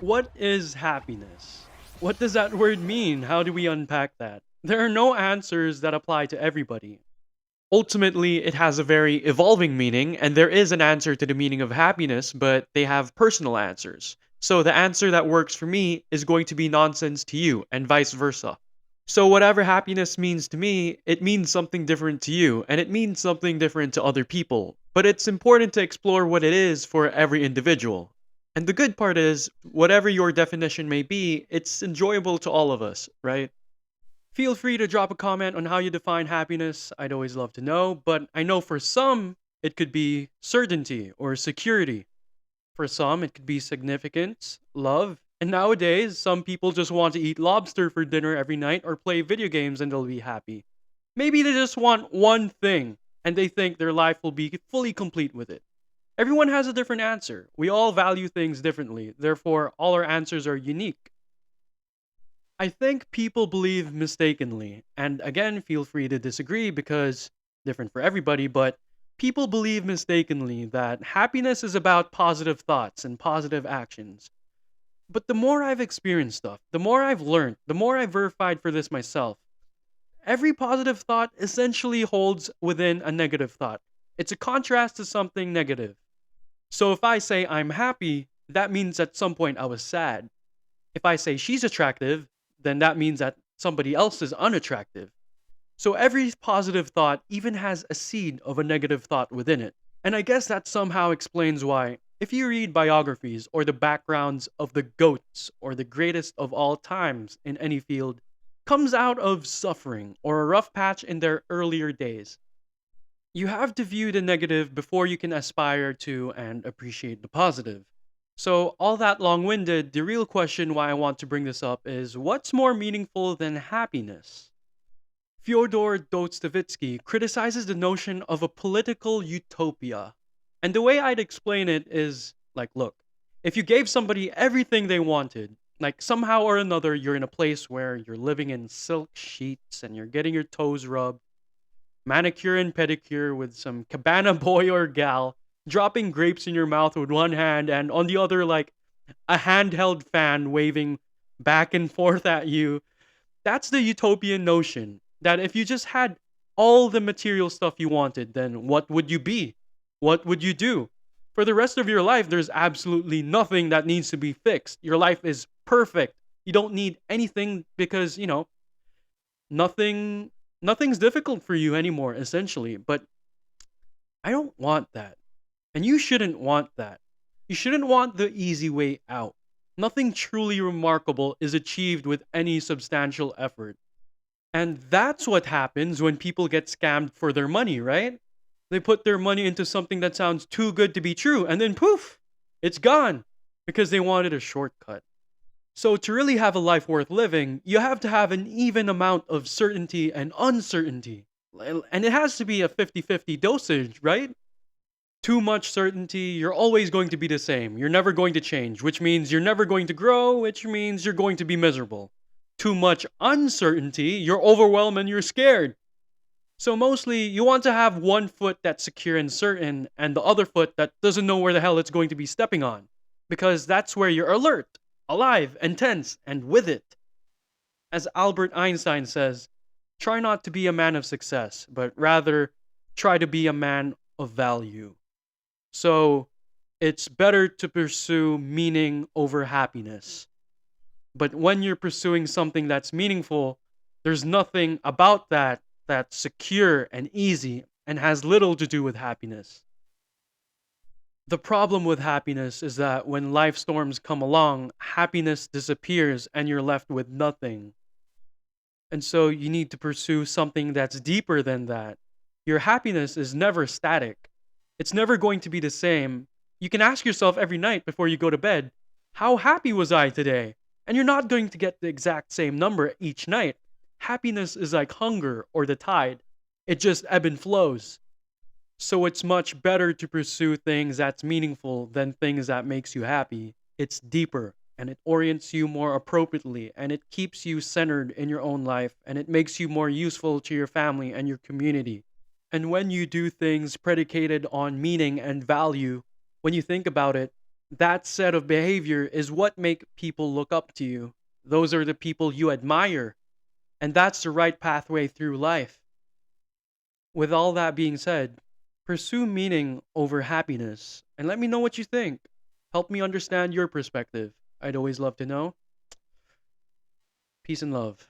What is happiness? What does that word mean? How do we unpack that? There are no answers that apply to everybody. Ultimately, it has a very evolving meaning, and there is an answer to the meaning of happiness, but they have personal answers. So the answer that works for me is going to be nonsense to you, and vice versa. So, whatever happiness means to me, it means something different to you, and it means something different to other people. But it's important to explore what it is for every individual. And the good part is, whatever your definition may be, it's enjoyable to all of us, right? Feel free to drop a comment on how you define happiness. I'd always love to know, but I know for some, it could be certainty or security. For some, it could be significance, love, and nowadays, some people just want to eat lobster for dinner every night or play video games and they'll be happy. Maybe they just want one thing and they think their life will be fully complete with it. Everyone has a different answer. We all value things differently, therefore, all our answers are unique. I think people believe mistakenly, and again, feel free to disagree because different for everybody, but people believe mistakenly that happiness is about positive thoughts and positive actions. But the more I've experienced stuff, the more I've learned, the more I've verified for this myself, every positive thought essentially holds within a negative thought. It's a contrast to something negative. So if I say I'm happy, that means at some point I was sad. If I say she's attractive, then that means that somebody else is unattractive. So every positive thought even has a seed of a negative thought within it. And I guess that somehow explains why, if you read biographies or the backgrounds of the GOATs or the greatest of all times in any field, comes out of suffering or a rough patch in their earlier days. You have to view the negative before you can aspire to and appreciate the positive. So, all that long winded, the real question why I want to bring this up is what's more meaningful than happiness? Fyodor Dostoevsky criticizes the notion of a political utopia. And the way I'd explain it is like, look, if you gave somebody everything they wanted, like somehow or another, you're in a place where you're living in silk sheets and you're getting your toes rubbed, manicure and pedicure with some cabana boy or gal, dropping grapes in your mouth with one hand and on the other, like a handheld fan waving back and forth at you. That's the utopian notion that if you just had all the material stuff you wanted, then what would you be? What would you do? For the rest of your life, there's absolutely nothing that needs to be fixed. Your life is perfect. You don't need anything because, nothing nothing's difficult for you anymore essentially. But I don't want that. And you shouldn't want that. You shouldn't want the easy way out. Nothing truly remarkable is achieved with any substantial effort. And that's what happens when people get scammed for their money, right? They put their money into something that sounds too good to be true, and then poof, it's gone because they wanted a shortcut. So, to really have a life worth living, you have to have an even amount of certainty and uncertainty. And it has to be a 50-50 dosage, right? Too much certainty, you're always going to be the same. You're never going to change, which means you're never going to grow, which means you're going to be miserable. Too much uncertainty, you're overwhelmed and you're scared. So mostly, you want to have one foot that's secure and certain, and the other foot that doesn't know where the hell it's going to be stepping on. Because that's where you're alert, alive, and tense, and with it. As Albert Einstein says, try not to be a man of success, but rather try to be a man of value. So it's better to pursue meaning over happiness. But when you're pursuing something that's meaningful, there's nothing about that that's secure and easy and has little to do with happiness. The problem with happiness is that when life storms come along, happiness disappears and you're left with nothing. And so you need to pursue something that's deeper than that. Your happiness is never static. It's never going to be the same. You can ask yourself every night before you go to bed, how happy was I today? And you're not going to get the exact same number each night. Happiness is like hunger or the tide. It just ebb and flows. So it's much better to pursue things that's meaningful than things that makes you happy. It's deeper and it orients you more appropriately and it keeps you centered in your own life and it makes you more useful to your family and your community. And when you do things predicated on meaning and value, when you think about it, That set of behavior is what make people look up to you. Those are the people you admire, and that's the right pathway through life. With all that being said, pursue meaning over happiness and let me know what you think. Help me understand your perspective. I'd always love to know. Peace and love.